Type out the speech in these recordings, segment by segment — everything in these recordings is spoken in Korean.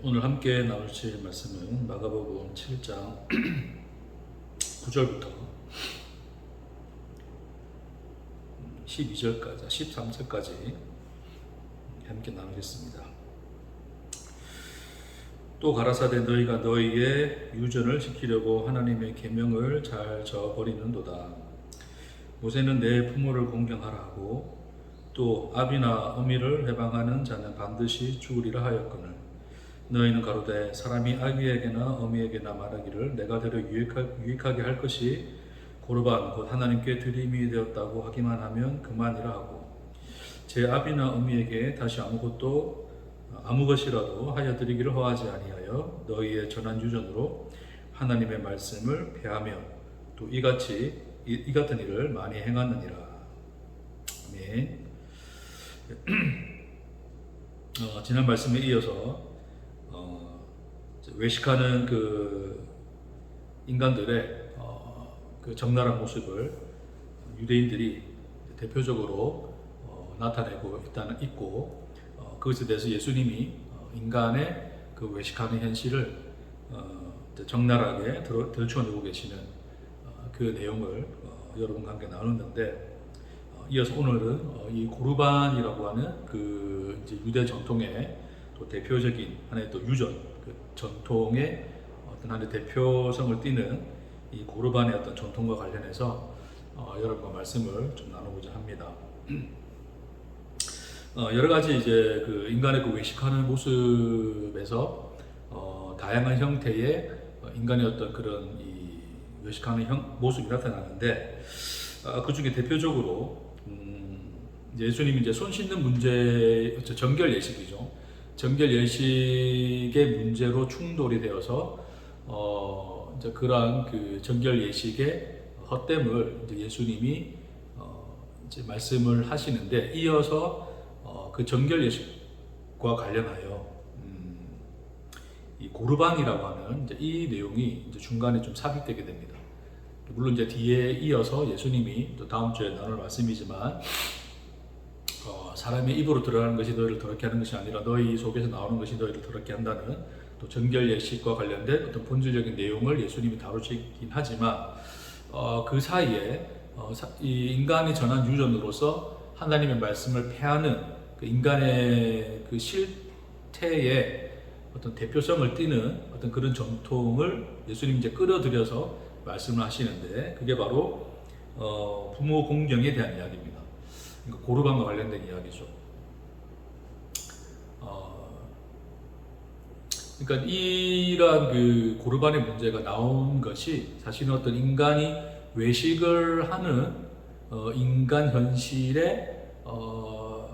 오늘 함께 나누실 말씀은 마가복음 7장 9절부터 12절까지, 13절까지 함께 나누겠습니다. 또 가라사대 너희가 너희의 유전을 지키려고 하나님의 계명을 잘 저버리는도다. 모세는 내 부모를 공경하라 하고 또 아비나 어미를 해방하는 자는 반드시 죽으리라 하였거늘 너희는 가로되 사람이 아비에게나 어미에게나 말하기를 내가 되려 유익하게 할 것이 고르반 곧 하나님께 드림이 되었다고 하기만 하면 그만이라 하고 제 아비나 어미에게 다시 아무 것이라도 하여 드리기를 허하지 아니하여 너희의 전한 유전으로 하나님의 말씀을 폐하며 또 이 같은 일을 많이 행하느니라. 아멘. 지난 말씀에 이어서 외식하는 그 인간들의 그 적나라한 모습을 유대인들이 대표적으로 나타내고 있고 그것에 대해서 예수님이 인간의 그 외식하는 현실을 적나라하게 들춰내고 계시는 그 내용을 여러분과 함께 나눴는데 이어서 오늘은 이 고르반이라고 하는 그 이제 유대 전통의 또 대표적인 하나의 또 유전, 그 전통의 어떤 하나의 대표성을 띠는 이 고르반의 어떤 전통과 관련해서 여러분과 말씀을 좀 나누고자 합니다. 여러 가지 이제 그 인간의 그 외식하는 모습에서 다양한 형태의 인간의 어떤 그런 이 외식하는 모습이 나타나는데 그 중에 대표적으로 예수님이 이제 손 씻는 문제, 정결 예식이죠. 정결 예식의 문제로 충돌이 되어서 이제 그러한 그 정결 예식의 헛됨을 이제 예수님이 이제 말씀을 하시는데 이어서 그 정결 예식과 관련하여 이 고르반이라고 하는 이제 이 내용이 이제 중간에 좀 삽입되게 됩니다. 물론 이제 뒤에 이어서 예수님이 또 다음 주에 나눌 말씀이지만 사람의 입으로 들어가는 것이 너희를 더럽게 하는 것이 아니라 너희 속에서 나오는 것이 너희를 더럽게 한다는 또 정결 예식과 관련된 어떤 본질적인 내용을 예수님이 다루시긴 하지만 그 사이에 이 인간이 전한 유전으로서 하나님의 말씀을 폐하는 그 인간의 그 실태의 어떤 대표성을 띠는 어떤 그런 전통을 예수님이 이제 끌어들여서 말씀을 하시는데 그게 바로 부모 공경에 대한 이야기입니다. 그러니까 고르반과 관련된 이야기죠. 그러니까 이러한 그 고르반의 문제가 나온 것이 사실은 어떤 인간이 외식을 하는 인간 현실의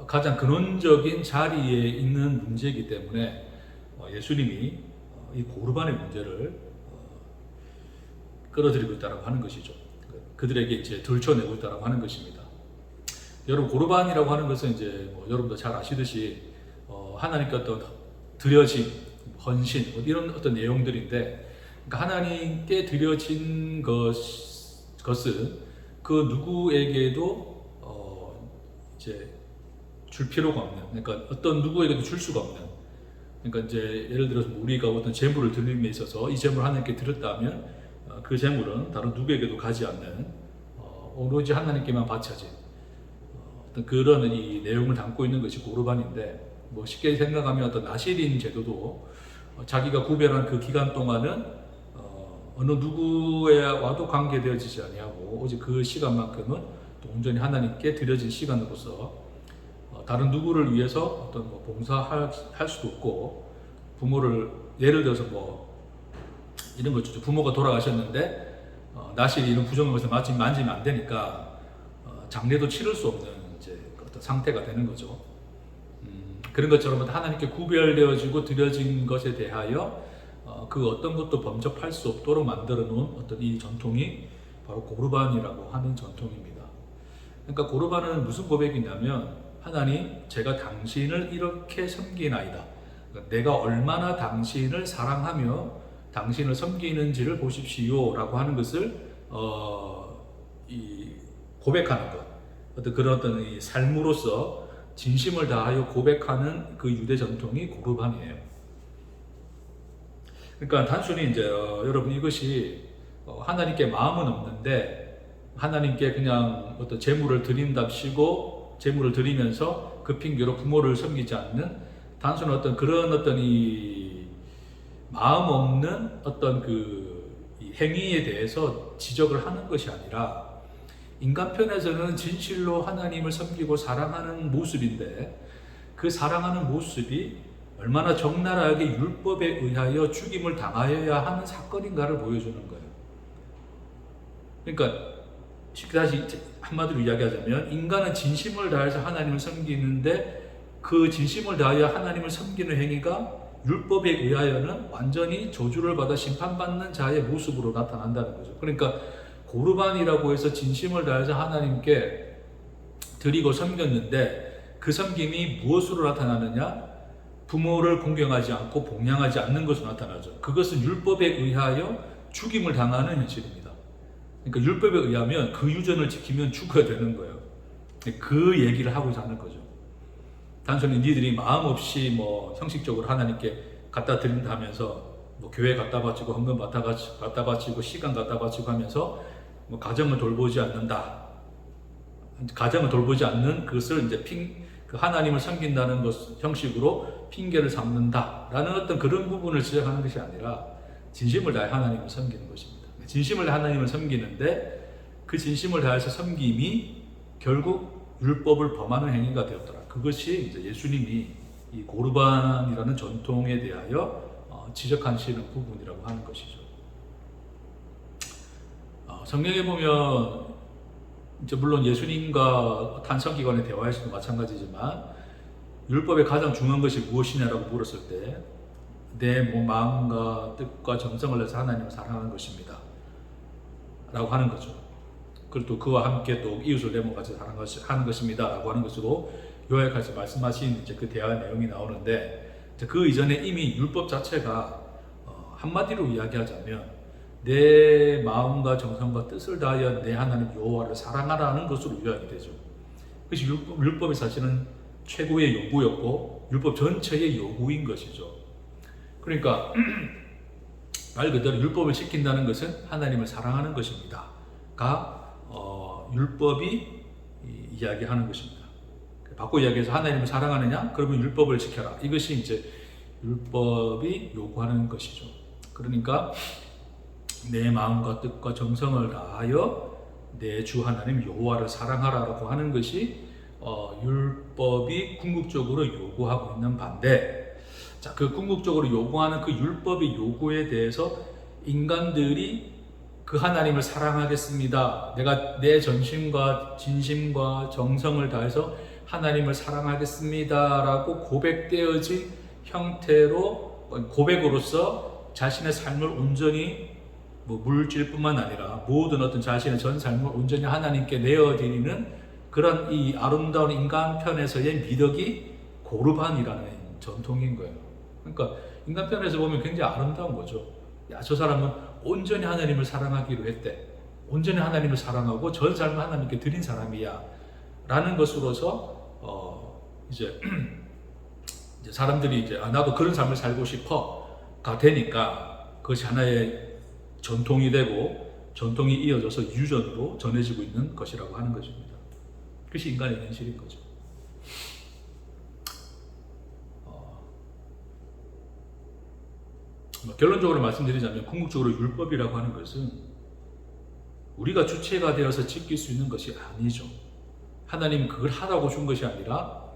가장 근원적인 자리에 있는 문제이기 때문에 예수님이 이 고르반의 문제를 끌어들이고 있다고 하는 것이죠. 그들에게 이제 들춰내고 있다고 하는 것입니다. 여러분 고르반이라고 하는 것은 이제 여러분도 잘 아시듯이 하나님께 어떤 드려진 헌신 이런 어떤 내용들인데 그러니까 하나님께 드려진 것은 그 누구에게도 이제 줄 필요가 없는 그러니까 어떤 누구에게도 줄 수가 없는 그러니까 이제 예를 들어서 우리가 어떤 재물을 드림에 있어서 이 재물을 하나님께 드렸다면 그 재물은 다른 누구에게도 가지 않는 오로지 하나님께만 바쳐진 어떤 그런 이 내용을 담고 있는 것이 고르반인데 뭐 쉽게 생각하면 어떤 나시린 제도도 자기가 구별한 그 기간 동안은 어느 누구와도 관계되어지지 아니하고 오직 그 시간만큼은 또 온전히 하나님께 드려진 시간으로서 다른 누구를 위해서 어떤 뭐 봉사할 수도 없고 부모를 예를 들어서 뭐 이런 거죠. 부모가 돌아가셨는데 나실이 이런 부정한 것을 만지면 안 되니까 장례도 치를 수 없는 이제 어떤 상태가 되는 거죠. 그런 것처럼 하나님께 구별되어지고 드려진 것에 대하여 그 어떤 것도 범접할 수 없도록 만들어 놓은 어떤 이 전통이 바로 고르반이라고 하는 전통입니다. 그러니까 고르반은 무슨 고백이냐면 하나님, 제가 당신을 이렇게 섬기나이다. 그러니까 내가 얼마나 당신을 사랑하며 당신을 섬기는지를 보십시오 라고 하는 것을 고백하는 것 어떤 그런 어떤 이 삶으로서 진심을 다하여 고백하는 그 유대 전통이 고르반이에요. 그러니까 단순히 이제 여러분 이것이 하나님께 마음은 없는데 하나님께 그냥 어떤 재물을 드린답시고 재물을 드리면서 그 핑계로 부모를 섬기지 않는 단순한 어떤 그런 어떤 이 마음 없는 어떤 이 행위에 대해서 지적을 하는 것이 아니라 인간 편에서는 진실로 하나님을 섬기고 사랑하는 모습인데 그 사랑하는 모습이 얼마나 적나라하게 율법에 의하여 죽임을 당하여야 하는 사건인가를 보여주는 거예요. 그러니까 다시 한마디로 이야기하자면 인간은 진심을 다해서 하나님을 섬기는데 그 진심을 다하여 하나님을 섬기는 행위가 율법에 의하여는 완전히 저주를 받아 심판받는 자의 모습으로 나타난다는 거죠. 그러니까 고르반이라고 해서 진심을 다해서 하나님께 드리고 섬겼는데 그 섬김이 무엇으로 나타나느냐? 부모를 공경하지 않고 봉양하지 않는 것으로 나타나죠. 그것은 율법에 의하여 죽임을 당하는 현실입니다. 그러니까 율법에 의하면 그 유전을 지키면 죽어야 되는 거예요. 그 얘기를 하고자 하는 거죠. 단순히 니들이 마음 없이 뭐 형식적으로 하나님께 갖다 드린다 하면서 뭐 교회 갖다 바치고 헌금 갖다 바치고 시간 갖다 바치고 하면서 뭐 가정을 돌보지 않는다. 가정을 돌보지 않는 그것을 이제 그 하나님을 섬긴다는 것 형식으로 핑계를 삼는다라는 어떤 그런 부분을 지적하는 것이 아니라 진심을 다해 하나님을 섬기는 것입니다. 진심을 다해 하나님을 섬기는데 그 진심을 다해서 섬김이 결국 율법을 범하는 행위가 되었더라. 그것이 이제 예수님이 이 고르반이라는 전통에 대하여 지적하시는 부분이라고 하는 것이죠. 성경에 보면 이제 물론 예수님과 탄성기관의 대화에서도 마찬가지지만 율법의 가장 중요한 것이 무엇이냐라고 물었을 때 내 마음과 뜻과 정성을 내서 하나님을 사랑하는 것입니다 라고 하는 거죠. 그리고 또 그와 함께 또 이웃을 내 몸같이 사랑하는 것입니다 라고 하는 것으로 요약해서 말씀하신 이제 그 대화 내용이 나오는데 그 이전에 이미 율법 자체가 한마디로 이야기하자면 내 마음과 정성과 뜻을 다하여 내 하나님 여호와를 사랑하라는 것으로 요약이 되죠. 그것이 율법이 사실은 최고의 요구였고 율법 전체의 요구인 것이죠. 그러니까 말 그대로 율법을 지킨다는 것은 하나님을 사랑하는 것입니다.가 율법이 이야기하는 것입니다. 바꿔 이야기해서 하나님을 사랑하느냐? 그러면 율법을 지켜라. 이것이 이제 율법이 요구하는 것이죠. 그러니까 내 마음과 뜻과 정성을 다하여 내 주 하나님 여호와를 사랑하라고 하는 것이 율법이 궁극적으로 요구하고 있는 반대. 자, 그 궁극적으로 요구하는 그 율법의 요구에 대해서 인간들이 그 하나님을 사랑하겠습니다. 내가 내 전심과 진심과 정성을 다해서 하나님을 사랑하겠습니다라고 고백되어진 형태로 고백으로서 자신의 삶을 온전히 물질뿐만 아니라 모든 어떤 자신의 전 삶을 온전히 하나님께 내어드리는 그런 이 아름다운 인간 편에서의 미덕이 고르반이라는 전통인 거예요. 그러니까 인간 편에서 보면 굉장히 아름다운 거죠. 야, 저 사람은 온전히 하나님을 사랑하기로 했대. 온전히 하나님을 사랑하고 전 삶을 하나님께 드린 사람이야. 라는 것으로서 이제 사람들이 이제 나도 그런 삶을 살고 싶어가 되니까 그것이 하나의 전통이 되고 전통이 이어져서 유전으로 전해지고 있는 것이라고 하는 것입니다. 그것이 인간의 현실인 거죠. 결론적으로 말씀드리자면 궁극적으로 율법이라고 하는 것은 우리가 주체가 되어서 지킬 수 있는 것이 아니죠. 하나님 그걸 하라고 준 것이 아니라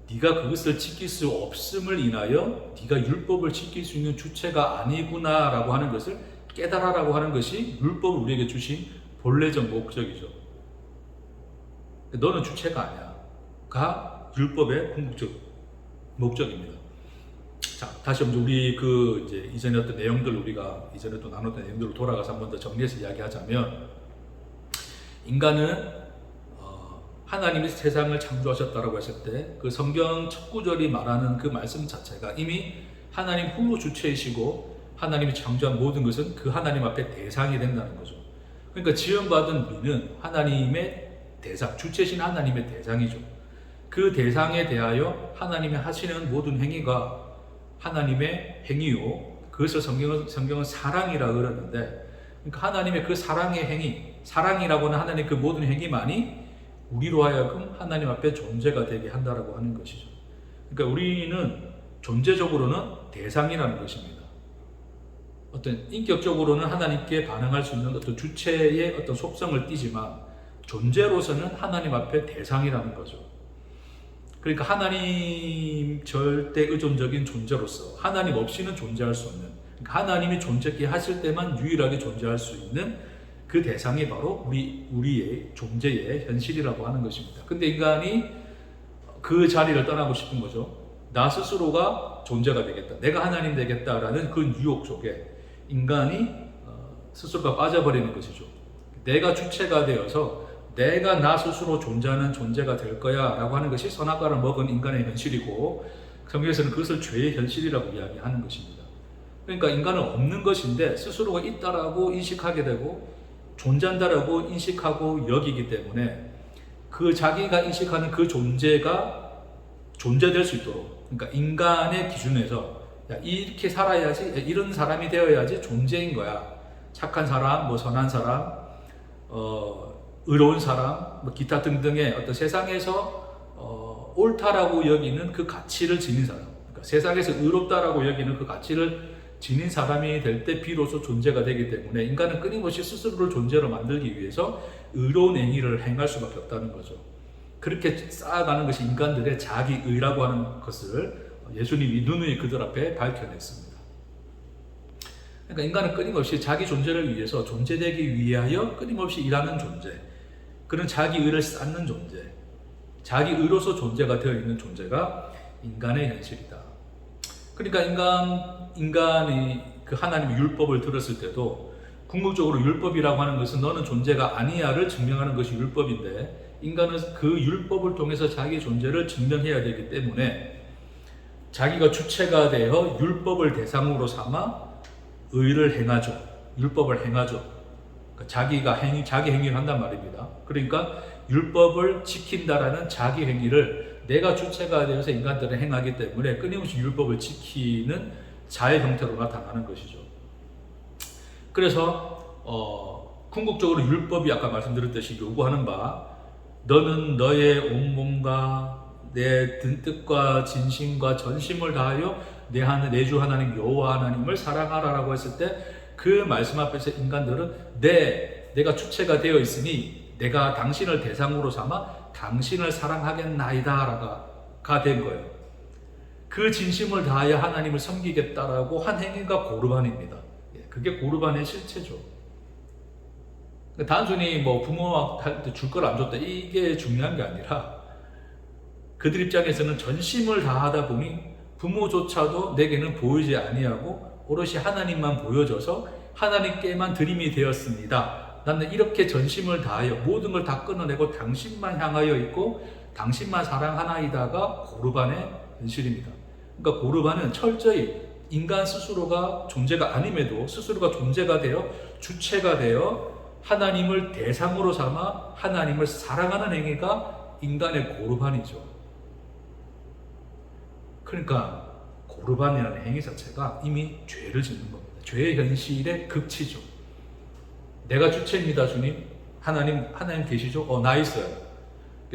네가 그것을 지킬 수 없음을 인하여 네가 율법을 지킬 수 있는 주체가 아니구나라고 하는 것을 깨달아라고 하는 것이 율법을 우리에게 주신 본래적 목적이죠. 너는 주체가 아니야. 가 율법의 궁극적 목적입니다. 자, 다시 한번 우리 이제 이전에 어떤 내용들 우리가 이전에 또 나눴던 내용들로 돌아가서 한 번 더 정리해서 이야기하자면 인간은 하나님이 세상을 창조하셨다라고 했을 때 그 성경 첫 구절이 말하는 그 말씀 자체가 이미 하나님 홀로 주체이시고 하나님이 창조한 모든 것은 그 하나님 앞에 대상이 된다는 거죠. 그러니까 지원받은 우리는 하나님의 대상, 주체신 하나님의 대상이죠. 그 대상에 대하여 하나님이 하시는 모든 행위가 하나님의 행위요 그것을 성경은 사랑이라고 그러는데, 그러니까 하나님의 그 사랑의 행위, 사랑이라고는 하나님 그 모든 행위만이 우리로 하여금 하나님 앞에 존재가 되게 한다라고 하는 것이죠. 그러니까 우리는 존재적으로는 대상이라는 것입니다. 어떤 인격적으로는 하나님께 반응할 수 있는 어떤 주체의 어떤 속성을 띠지만 존재로서는 하나님 앞에 대상이라는 거죠. 그러니까 하나님 절대 의존적인 존재로서 하나님 없이는 존재할 수 없는, 그러니까 하나님이 존재케 하실 때만 유일하게 존재할 수 있는 그 대상이 바로 우리의 존재의 현실이라고 하는 것입니다. 근데 인간이 그 자리를 떠나고 싶은 거죠. 나 스스로가 존재가 되겠다, 내가 하나님 되겠다라는 그 유혹 속에 인간이 스스로가 빠져버리는 것이죠. 내가 주체가 되어서 내가 나 스스로 존재하는 존재가 될 거야 라고 하는 것이 선악과를 먹은 인간의 현실이고, 성경에서는 그것을 죄의 현실이라고 이야기하는 것입니다. 그러니까 인간은 없는 것인데 스스로가 있다라고 인식하게 되고 존재한다라고 인식하고 여기기 때문에 그 자기가 인식하는 그 존재가 존재될 수 있도록, 그러니까 인간의 기준에서 야, 이렇게 살아야지, 이런 사람이 되어야지 존재인 거야. 착한 사람, 뭐 선한 사람, 의로운 사람, 뭐 기타 등등의 어떤 세상에서 옳다라고 여기는 그 가치를 지닌 사람, 그러니까 세상에서 의롭다라고 여기는 그 가치를 지닌 사람이 될 때 비로소 존재가 되기 때문에 인간은 끊임없이 스스로를 존재로 만들기 위해서 의로운 행위를 행할 수밖에 없다는 거죠. 그렇게 쌓아가는 것이 인간들의 자기의라고 하는 것을 예수님이 누누이 그들 앞에 밝혀냈습니다. 그러니까 인간은 끊임없이 자기 존재를 위해서 존재되기 위하여 끊임없이 일하는 존재, 그런 자기의를 쌓는 존재, 자기의로서 존재가 되어 있는 존재가 인간의 현실이다. 그러니까 인간이 그 하나님의 율법을 들었을 때도 궁극적으로 율법이라고 하는 것은 너는 존재가 아니야를 증명하는 것이 율법인데, 인간은 그 율법을 통해서 자기 존재를 증명해야 되기 때문에 자기가 주체가 되어 율법을 대상으로 삼아 의를 행하죠. 율법을 행하죠. 그러니까 자기 행위를 한단 말입니다. 그러니까 율법을 지킨다라는 자기 행위를 내가 주체가 되어서 인간들은 행하기 때문에 끊임없이 율법을 지키는 자의 형태로 나타나는 것이죠. 그래서 궁극적으로 율법이 아까 말씀드렸듯이 요구하는 바, 너는 너의 온몸과 내 뜻과 진심과 전심을 다하여 내 주 하나님 여호와 하나님을 사랑하라라고 했을 때 그 말씀 앞에서 인간들은 내가 주체가 되어 있으니 내가 당신을 대상으로 삼아 당신을 사랑하겠나이다가 된 거예요. 그 진심을 다하여 하나님을 섬기겠다라고 한 행위가 고르반입니다. 그게 고르반의 실체죠. 단순히 뭐 부모한테 줄 걸 안 줬다 이게 중요한 게 아니라 그들 입장에서는 전심을 다하다 보니 부모조차도 내게는 보이지 아니하고 오롯이 하나님만 보여져서 하나님께만 드림이 되었습니다. 나는 이렇게 전심을 다하여 모든 걸 다 끊어내고 당신만 향하여 있고 당신만 사랑하나이다가 고르반의 현실입니다. 그러니까 고르반은 철저히 인간 스스로가 존재가 아님에도 스스로가 존재가 되어 주체가 되어 하나님을 대상으로 삼아 하나님을 사랑하는 행위가 인간의 고르반이죠. 그러니까 고르반이라는 행위 자체가 이미 죄를 짓는 겁니다. 죄의 현실의 극치죠. 내가 주체입니다, 주님. 하나님 계시죠? 나 있어요.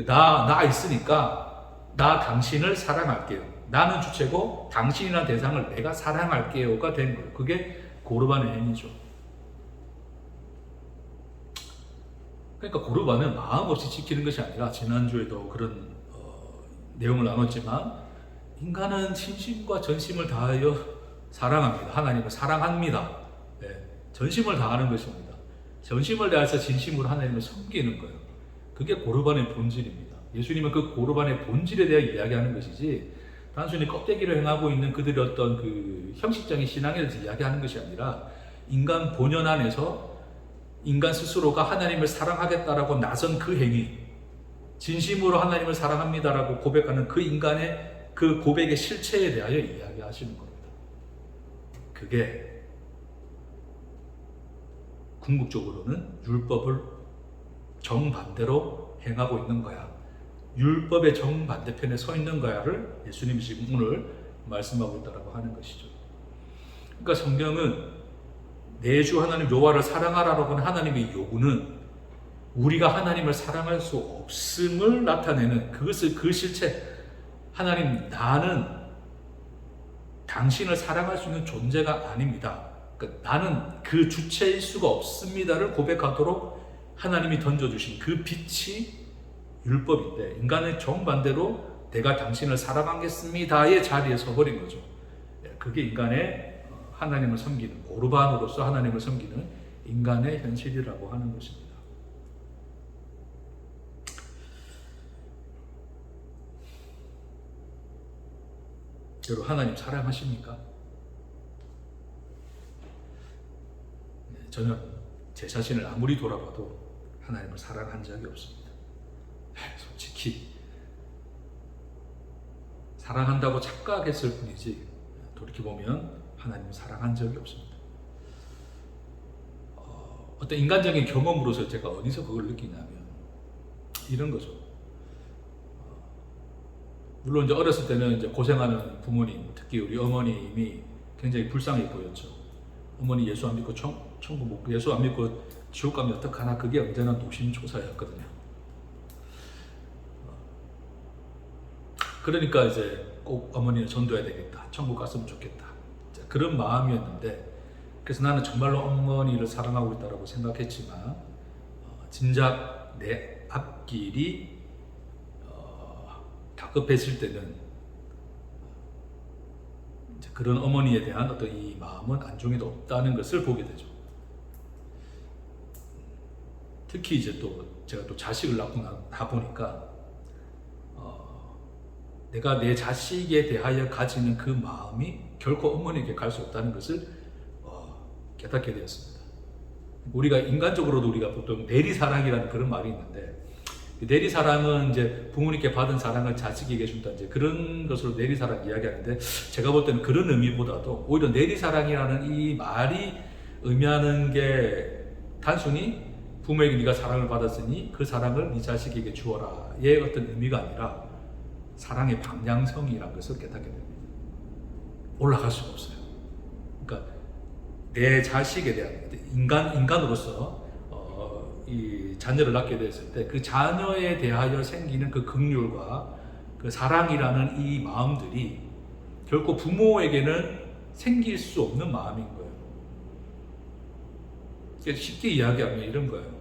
나 있으니까 나 당신을 사랑할게요. 나는 주체고 당신이라는 대상을 내가 사랑할게요가 된 거예요. 그게 고르반의 행위죠. 그러니까 고르반은 마음 없이 지키는 것이 아니라 지난주에도 그런 내용을 나눴지만 인간은 진심과 전심을 다하여 사랑합니다. 하나님을 사랑합니다. 네, 전심을 다하는 것입니다. 전심을 다해서 진심으로 하나님을 섬기는 거예요. 그게 고르반의 본질입니다. 예수님은 그 고르반의 본질에 대해 이야기하는 것이지 단순히 껍데기를 행하고 있는 그들의 어떤 그 형식적인 신앙에 대해서 이야기하는 것이 아니라 인간 본연 안에서 인간 스스로가 하나님을 사랑하겠다라고 나선 그 행위, 진심으로 하나님을 사랑합니다라고 고백하는 그 인간의 그 고백의 실체에 대하여 이야기하시는 겁니다. 그게 궁극적으로는 율법을 정반대로 행하고 있는 거야. 율법의 정반대편에 서 있는 거야를 예수님이 지금 오늘 말씀하고 있다고 하는 것이죠. 그러니까 성경은 내 주 하나님 여호와를 사랑하라고 하는 하나님의 요구는 우리가 하나님을 사랑할 수 없음을 나타내는 그것을 그 실체, 하나님 나는 당신을 사랑할 수 있는 존재가 아닙니다. 그러니까 나는 그 주체일 수가 없습니다를 고백하도록 하나님이 던져주신 그 빛이 율법인데, 인간의 정반대로 내가 당신을 사랑하겠습니다의 자리에 서버린 거죠. 그게 인간의 하나님을 섬기는, 고르반으로서 하나님을 섬기는 인간의 현실이라고 하는 것입니다. 여러분, 하나님 사랑하십니까? 저는 제 자신을 아무리 돌아봐도 하나님을 사랑한 적이 없습니다. 솔직히 사랑한다고 착각했을 뿐이지 돌이켜보면 하나님을 사랑한 적이 없습니다. 어떤 인간적인 경험으로서 제가 어디서 그걸 느끼냐면 이런 거죠. 물론 이제 어렸을 때는 이제 고생하는 부모님, 특히 우리 어머님이 굉장히 불쌍해 보였죠. 어머니 예수 안 믿고 천국 못, 예수 안 믿고 지옥 가면 어떡하나, 그게 언제나 노심초사였거든요. 그러니까 이제 꼭 어머니는 전도해야 되겠다, 천국 갔으면 좋겠다, 그런 마음이었는데, 그래서 나는 정말로 어머니를 사랑하고 있다고 생각했지만 진작 내 앞길이 다급해질 때는 이제 그런 어머니에 대한 어떤 이 마음은 안중에도 없다는 것을 보게 되죠. 특히 이제 또 제가 또 자식을 낳고 나 보니까 내가 내 자식에 대하여 가지는 그 마음이 결코 어머니에게 갈 수 없다는 것을 깨닫게 되었습니다. 우리가 인간적으로도 우리가 보통 내리사랑이라는 그런 말이 있는데, 내리사랑은 이제 부모님께 받은 사랑을 자식에게 준다, 이제 그런 것으로 내리사랑 이야기하는데, 제가 볼 때는 그런 의미보다도 오히려 내리사랑이라는 이 말이 의미하는 게 단순히 부모에게 네가 사랑을 받았으니 그 사랑을 네 자식에게 주어라의 어떤 의미가 아니라 사랑의 방향성이라는 것을 깨닫게 됩니다. 올라갈 수가 없어요. 그러니까 내 자식에 대한 인간으로서 이 자녀를 낳게 됐을 때 그 자녀에 대하여 생기는 그 긍휼과 그 사랑이라는 이 마음들이 결코 부모에게는 생길 수 없는 마음인 거예요. 쉽게 이야기하면 이런 거예요.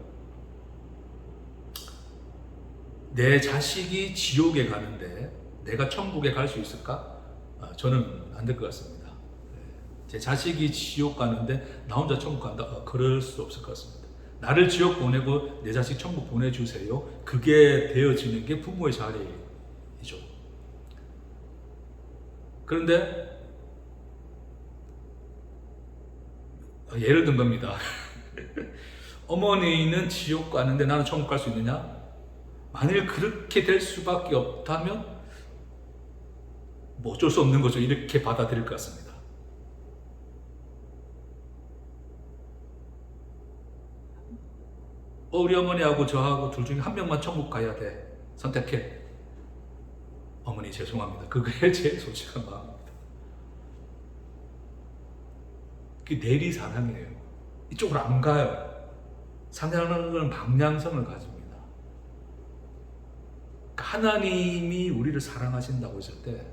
내 자식이 지옥에 가는데 내가 천국에 갈 수 있을까? 저는 안 될 것 같습니다. 제 자식이 지옥 가는데 나 혼자 천국 간다? 그럴 수 없을 것 같습니다. 나를 지옥 보내고 내 자식 천국 보내주세요. 그게 되어지는 게 부모의 자리이죠. 그런데 예를 든 겁니다. 어머니는 지옥 가는데 나는 천국 갈 수 있느냐? 만일 그렇게 될 수밖에 없다면 뭐 어쩔 수 없는 거죠. 이렇게 받아들일 것 같습니다. 우리 어머니하고 저하고 둘 중에 한 명만 천국 가야 돼. 선택해. 어머니 죄송합니다. 그게 제 솔직한 마음입니다. 그게 내리사랑이에요. 이쪽으로 안 가요. 사랑하는 방향성을 가집니다. 하나님이 우리를 사랑하신다고 했을 때,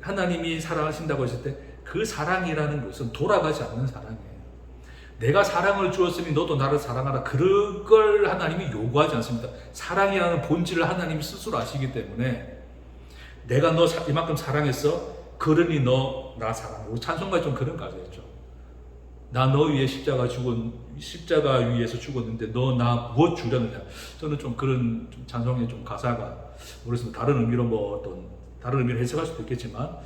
하나님이 사랑하신다고 했을 때 그 사랑이라는 것은 돌아가지 않는 사랑이에요. 내가 사랑을 주었으니 너도 나를 사랑하라, 그걸 하나님이 요구하지 않습니다. 사랑이라는 본질을 하나님 스스로 아시기 때문에 내가 너 이만큼 사랑했어, 그러니 너 나 사랑해. 찬송가에 좀 그런 가사였죠. 나 너 위에 십자가 위에서 죽었는데 너 나 무엇 주려느냐. 저는 좀 그런 찬송의 좀 가사가 모르겠습니다. 다른 의미로 뭐 어떤 다른 의미를 해석할 수도 있겠지만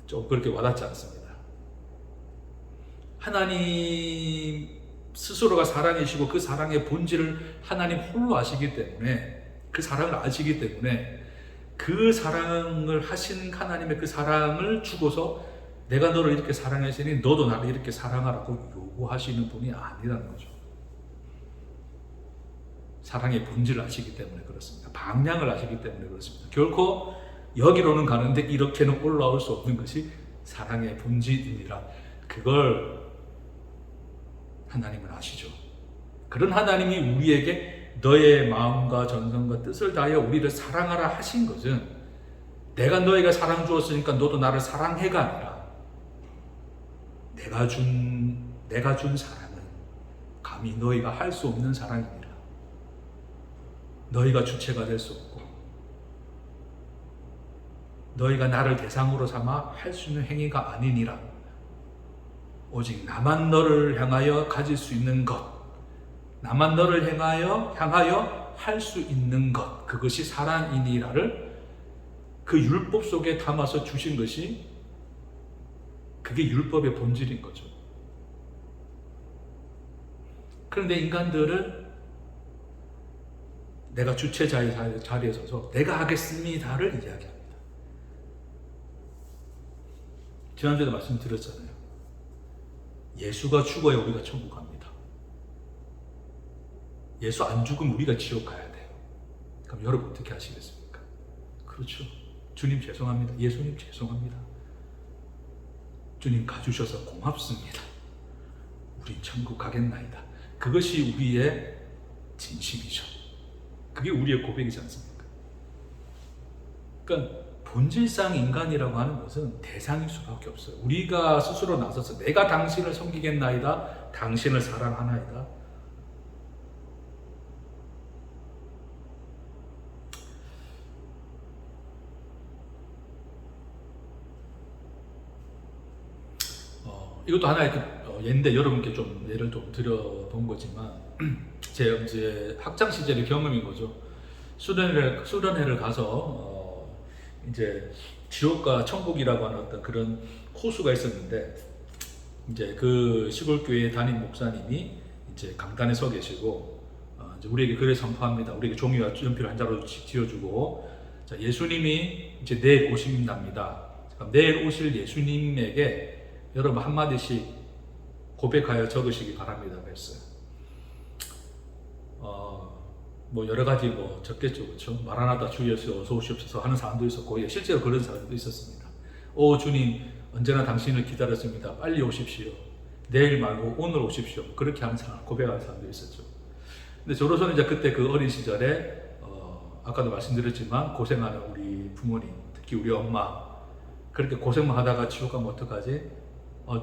좀 그렇게 와닿지 않습니다. 하나님 스스로가 사랑이시고 그 사랑의 본질을 하나님 홀로 아시기 때문에, 그 사랑을 아시기 때문에 그 사랑을 하신 하나님의 그 사랑을 주고서 내가 너를 이렇게 사랑했으니 너도 나를 이렇게 사랑하라고 요구하시는 분이 아니라는 거죠. 사랑의 본질을 아시기 때문에 그렇습니다. 방향을 아시기 때문에 그렇습니다. 결코 여기로는 가는데 이렇게는 올라올 수 없는 것이 사랑의 본질이니라. 그걸 하나님은 아시죠. 그런 하나님이 우리에게 너의 마음과 전성과 뜻을 다하여 우리를 사랑하라 하신 것은 내가 너에게 사랑 주었으니까 너도 나를 사랑해가 아니라 내가 준 사랑은 감히 너희가 할 수 없는 사랑이니라. 너희가 주체가 될 수 없고 너희가 나를 대상으로 삼아 할 수 있는 행위가 아니니라. 오직 나만 너를 향하여 가질 수 있는 것, 나만 너를 향하여 할 수 있는 것, 그것이 사랑이니라를 그 율법 속에 담아서 주신 것이 그게 율법의 본질인 거죠. 그런데 인간들은 내가 주체자의 자리에 서서 내가 하겠습니다를 이야기합니다. 지난주에도 말씀드렸잖아요. 예수가 죽어야 우리가 천국 갑니다. 예수 안 죽으면 우리가 지옥 가야 돼요. 그럼 여러분 어떻게 하시겠습니까? 그렇죠. 주님 죄송합니다. 예수님 죄송합니다. 주님 가주셔서 고맙습니다. 우리 천국 가겠나이다. 그것이 우리의 진심이죠. 그게 우리의 고백이지 않습니까? 그러니까 본질상 인간이라고 하는 것은 대상일 수밖에 없어요. 우리가 스스로 나서서 내가 당신을 섬기겠나이다, 당신을 사랑하나이다. 이것도 하나의 예인데 여러분께 좀 예를 좀 드려본 거지만 제 이제 학창 시절의 경험인 거죠. 수련회를 가서 이제 지옥과 천국이라고 하는 어떤 그런 코스가 있었는데 이제 그 시골 교회 담임 목사님이 이제 강단에 서 계시고 이제 우리에게 글을 선포합니다. 우리에게 종이와 연필 한 자루 지어주고 자, 예수님이 이제 내일 오신답니다. 그럼 내일 오실 예수님에게 여러분 한마디씩 고백하여 적으시기 바랍니다. 그랬어요. 뭐 여러 가지 뭐 적겠죠, 그렇죠? 마라나다 주 예수 어서 오시옵소서 하는 사람도 있었고, 예, 실제로 그런 사람도 있었습니다. 오 주님, 언제나 당신을 기다렸습니다. 빨리 오십시오. 내일 말고 오늘 오십시오. 그렇게 하는 사람, 고백하는 사람도 있었죠. 근데 저로서는 이제 그때 그 어린 시절에 아까도 말씀드렸지만 고생하는 우리 부모님, 특히 우리 엄마 그렇게 고생만 하다가 지옥 가면 어떡하지?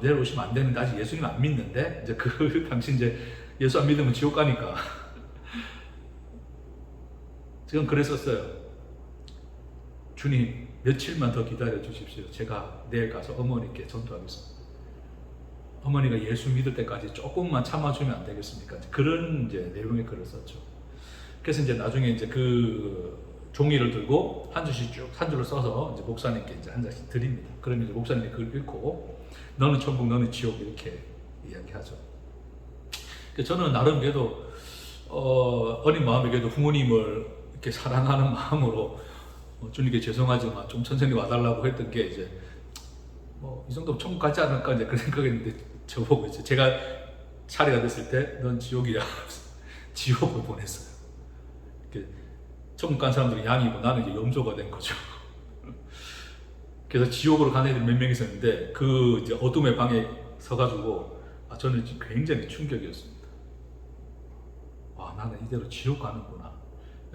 내일 오시면 안 되는데 아직 예수님 안 믿는데 이제 그 당시 이제 예수 안 믿으면 지옥 가니까 지금 그랬었어요. 주님 며칠만 더 기다려 주십시오. 제가 내일 가서 어머니께 전도하겠습니다. 어머니가 예수 믿을 때까지 조금만 참아주면 안 되겠습니까? 그런 이제 내용의 글을 썼죠. 그래서 이제 나중에 이제 그 종이를 들고 한 줄씩 쭉 한 줄을 써서 이제 목사님께 이제 한 장씩 드립니다. 그러면 이제 목사님이 그걸 읽고 너는 천국, 너는 지옥 이렇게 이야기하죠. 저는 나름 그래도 어린 마음에 그래도 부모님을 이렇게 사랑하는 마음으로 주님께 죄송하지만 좀 천천히 와달라고 했던 게 이제 뭐 이 정도면 천국 가지 않을까 이제 그런 생각했는데 저보고 이제 제가 차례가 됐을 때 넌 지옥이야 지옥을 보냈어요. 천국 간 사람들이 양이고 나는 이제 염소가 된 거죠. 그래서 지옥으로 간 애들이 몇 명 있었는데 그 이제 어둠의 방에 서가지고 저는 굉장히 충격이었습니다. 와, 나는 이대로 지옥 가는구나.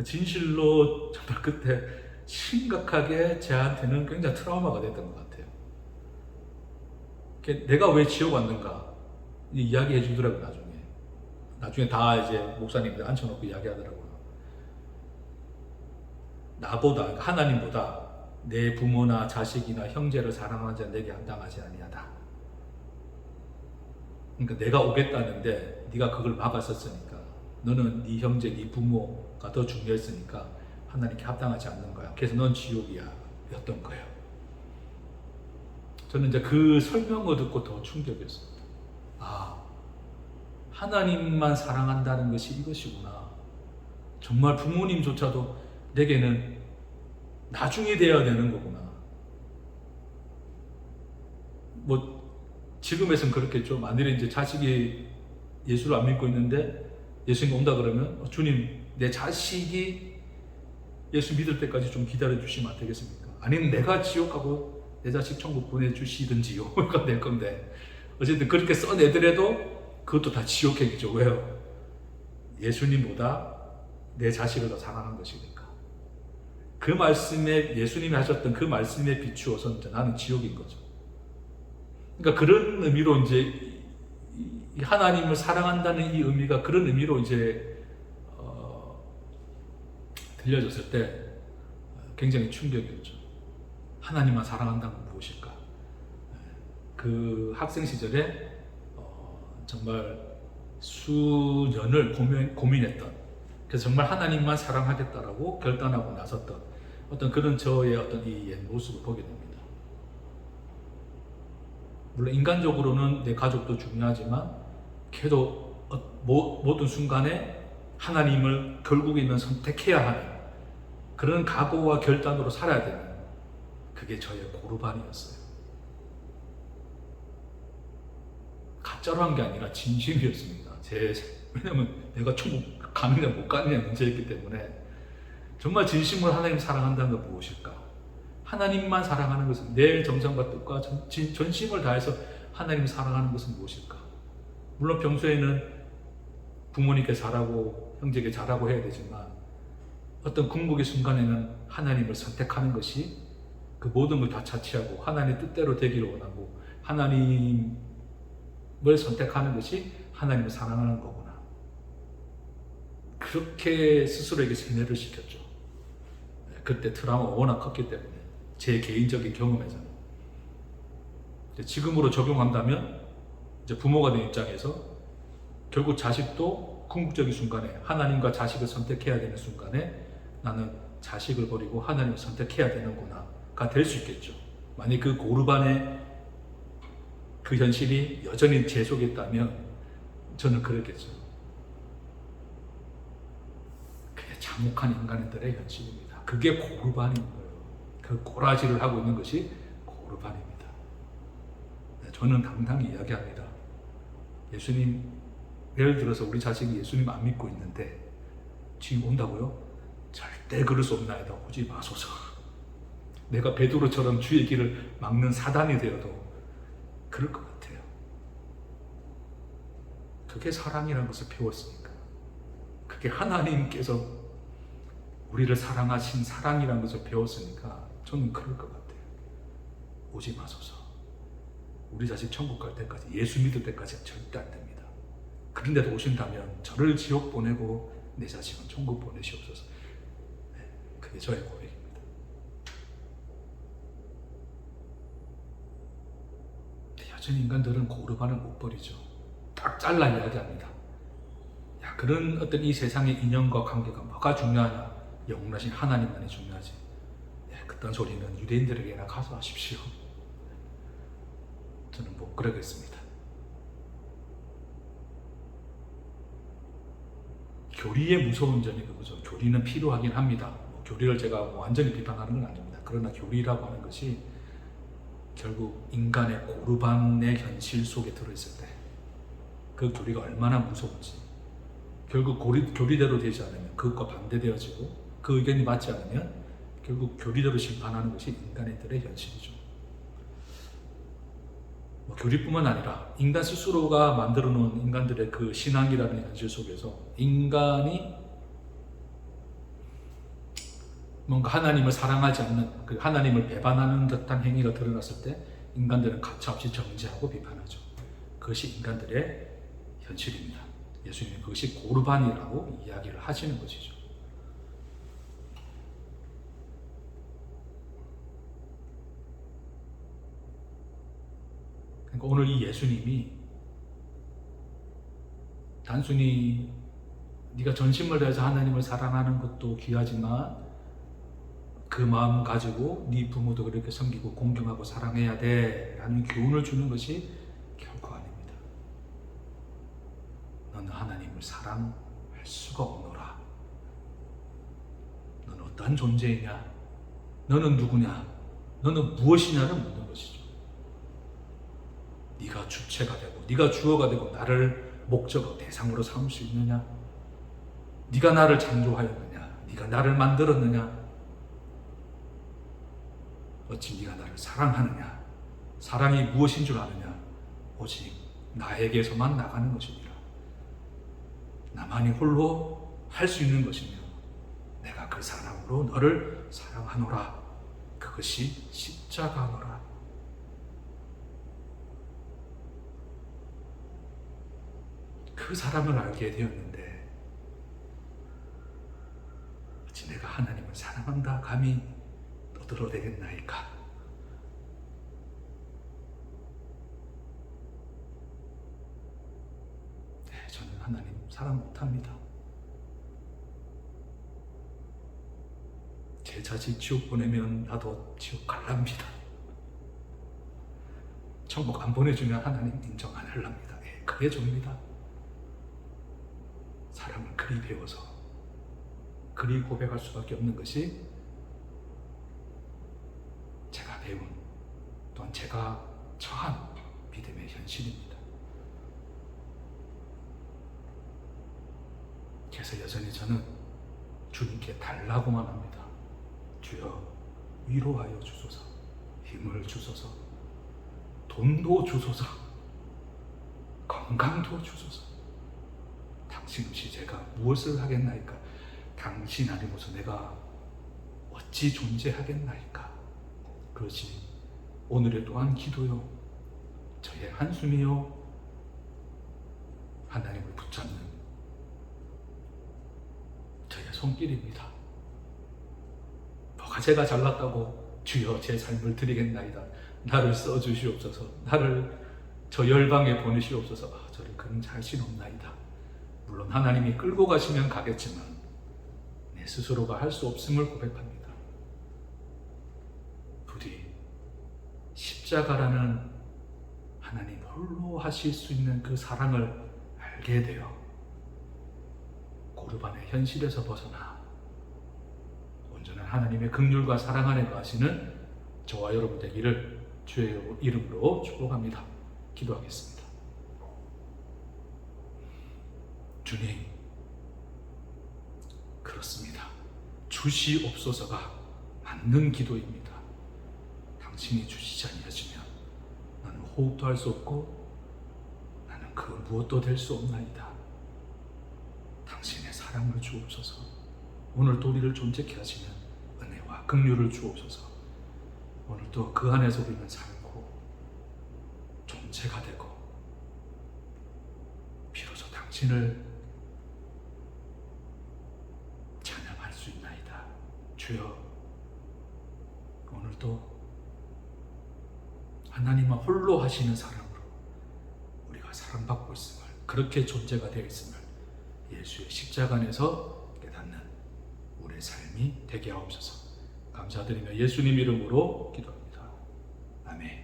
진실로 정말 그때 심각하게 저한테는 굉장히 트라우마가 됐던 것 같아요. 내가 왜 지옥 왔는가 이야기해 주더라고요. 나중에 다 이제 목사님들 앉혀놓고 이야기하더라고요. 나보다, 하나님보다 내 부모나 자식이나 형제를 사랑하는 자 내게 합당하지 아니하다. 그러니까 내가 오겠다는데 네가 그걸 막았었으니까 너는 네 형제, 네 부모가 더 중요했으니까 하나님께 합당하지 않는 거야. 그래서 넌 지옥이야 였던 거예요. 저는 이제 그 설명을 듣고 더 충격이었습니다. 하나님만 사랑한다는 것이 이것이구나. 정말 부모님조차도 내게는 나중에 돼야 되는 거구나. 뭐 지금에선 그렇겠죠. 만일에 이제 자식이 예수를 안 믿고 있는데 예수님 온다 그러면 주님 내 자식이 예수 믿을 때까지 좀 기다려 주시면 안 되겠습니까? 아니면 내가 지옥 가고 내 자식 천국 보내주시든지요. 가 될 건데 어쨌든 그렇게 써내더라도 그것도 다 지옥행이죠. 왜요? 예수님보다 내 자식을 더 사랑한 것이니까. 그 말씀에 예수님이 하셨던 그 말씀에 비추어서 이제 나는 지옥인 거죠. 그러니까 그런 의미로 이제 하나님을 사랑한다는 이 의미가 그런 의미로 이제 들려졌을 때 굉장히 충격이었죠. 하나님만 사랑한다는 건 무엇일까? 그 학생 시절에 정말 수년을 고민했던, 그래서 정말 하나님만 사랑하겠다라고 결단하고 나섰던 어떤 그런 저의 어떤 이 옛 모습을 보게 됩니다. 물론 인간적으로는 내 가족도 중요하지만 걔도 모든 순간에 하나님을 결국에는 선택해야 하는 그런 각오와 결단으로 살아야 되는 그게 저의 고르반이었어요. 가짜로 한 게 아니라 진심이었습니다. 왜냐면 내가 천국 가느냐 못 가느냐 문제였기 때문에 정말 진심으로 하나님 사랑한다는 건 무엇일까? 하나님만 사랑하는 것은 내 정성과 뜻과 전심을 다해서 하나님 사랑하는 것은 무엇일까? 물론 평소에는 부모님께 잘하고 형제에게 잘하고 해야 되지만 어떤 궁극의 순간에는 하나님을 선택하는 것이 그 모든 걸 다 차치하고 하나님의 뜻대로 되기를 원하고 하나님을 선택하는 것이 하나님을 사랑하는 거구나. 그렇게 스스로에게 세뇌를 시켰죠. 그때 트라우마가 워낙 컸기 때문에 제 개인적인 경험에서는 지금으로 적용한다면 이제 부모가 된 입장에서 결국 자식도 궁극적인 순간에 하나님과 자식을 선택해야 되는 순간에 나는 자식을 버리고 하나님을 선택해야 되는구나가 될 수 있겠죠. 만약 그 고르반의 그 현실이 여전히 제 속에 있다면 저는 그랬겠죠. 그게 참혹한 인간들의 현실입니다. 그게 고르반인 거예요. 그 꼬라지를 하고 있는 것이 고르반입니다. 저는 당당히 이야기합니다. 예수님, 예를 들어서 우리 자식이 예수님 안 믿고 있는데 지금 온다고요? 절대 그럴 수 없나이다. 오지 마소서. 내가 베드로처럼 주의 길을 막는 사단이 되어도 그럴 것 같아요. 그게 사랑이라는 것을 배웠으니까. 그게 하나님께서 우리를 사랑하신 사랑이라는 것을 배웠으니까 저는 그럴 것 같아요. 오지 마소서. 우리 자식 천국 갈 때까지, 예수 믿을 때까지 절대 안 됩니다. 그런데도 오신다면 저를 지옥 보내고 내 자식은 천국 보내시옵소서. 그게 저의 고백입니다. 여전히 인간들은 고르반을 못 버리죠. 딱 잘라 이야기합니다. 야, 그런 어떤 이 세상의 인연과 관계가 뭐가 중요하냐? 영원하신 하나님만이 중요하지. 그딴 소리는 유대인들에게나 가서 하십시오. 저는 못 그러겠습니다. 교리의 무서운 점이 그거죠. 교리는 필요하긴 합니다. 교리를 제가 완전히 비판하는 건 아닙니다. 그러나 교리라고 하는 것이 결국 인간의 고르반의 현실 속에 들어있을 때 그 교리가 얼마나 무서운지, 결국 교리대로 되지 않으면 그것과 반대되어지고 그 의견이 맞지 않으면 결국 교리대로 심판하는 것이 인간들의 현실이죠. 교리뿐만 아니라 인간 스스로가 만들어 놓은 인간들의 그 신앙이라는 현실 속에서 인간이 뭔가 하나님을 사랑하지 않는, 그 하나님을 배반하는 듯한 행위가 드러났을 때 인간들은 가차없이 정죄하고 비판하죠. 그것이 인간들의 현실입니다. 예수님은 그것이 고르반이라고 이야기를 하시는 것이죠. 그러니까 오늘 이 예수님이 단순히 네가 전심을 다해서 하나님을 사랑하는 것도 귀하지만 그 마음 가지고 네 부모도 그렇게 섬기고 공경하고 사랑해야 돼 라는 교훈을 주는 것이 결코 아닙니다. 너는 하나님을 사랑할 수가 없노라. 너는 어떠한 존재이냐? 너는 누구냐? 너는 무엇이냐를 묻는 것이죠. 네가 주체가 되고 네가 주어가 되고 나를 목적, 대상으로 삼을 수 있느냐? 네가 나를 창조하였느냐? 네가 나를 만들었느냐? 어찌 네가 나를 사랑하느냐? 사랑이 무엇인 줄 아느냐? 오직 나에게서만 나가는 것이니라. 나만이 홀로 할 수 있는 것이며 내가 그 사랑으로 너를 사랑하노라. 그것이 십자가노라. 그 사랑을 알게 되었는데 어찌 내가 하나님을 사랑한다 감히 떠들어대겠나이까? 네, 저는 하나님 사랑 못합니다. 제 자식 지옥 보내면 나도 지옥 갈랍니다. 천국 안 보내주면 하나님 인정 안 할랍니다. 예, 그게 좁니다. 사람을 그리 배워서 그리 고백할 수밖에 없는 것이 제가 배운 또한 제가 처한 믿음의 현실입니다. 그래서 여전히 저는 주님께 달라고만 합니다. 주여 위로하여 주소서, 힘을 주소서, 돈도 주소서, 건강도 주소서. 당신 없이 제가 무엇을 하겠나이까? 당신 아니고서 내가 어찌 존재하겠나이까? 그렇지 오늘의 또한 기도요, 저의 한숨이요, 하나님을 붙잡는 저의 손길입니다. 뭐가 제가 잘났다고 주여 제 삶을 드리겠나이다. 나를 써주시옵소서. 나를 저 열방에 보내시옵소서. 저를 그런 자신 없나이다. 물론 하나님이 끌고 가시면 가겠지만 내 스스로가 할 수 없음을 고백합니다. 부디 십자가라는 하나님 홀로 하실 수 있는 그 사랑을 알게 되어 고르반의 현실에서 벗어나 온전한 하나님의 긍휼과 사랑 안에 거하시는 저와 여러분 되기를 주의 이름으로 축복합니다. 기도하겠습니다. 주님, 그렇습니다. 주시옵소서가 맞는 기도입니다. 당신이 주시지 아니하시면 나는 호흡도 할 수 없고 나는 그 무엇도 될 수 없나이다. 당신의 사랑을 주옵소서. 오늘도 우리를 존재케 하시는 은혜와 긍휼을 주옵소서. 오늘도 그 안에서 우리는 살고 존재가 되고 비로소 당신을 찬양할 수 있나이다. 주여, 오늘도 하나님만 홀로 하시는 사랑으로 우리가 사랑받고 있음을, 그렇게 존재가 되어 있음을 예수의 십자가 안에서 깨닫는 우리의 삶이 되게 하옵소서. 감사드리며 예수님 이름으로 기도합니다. 아멘.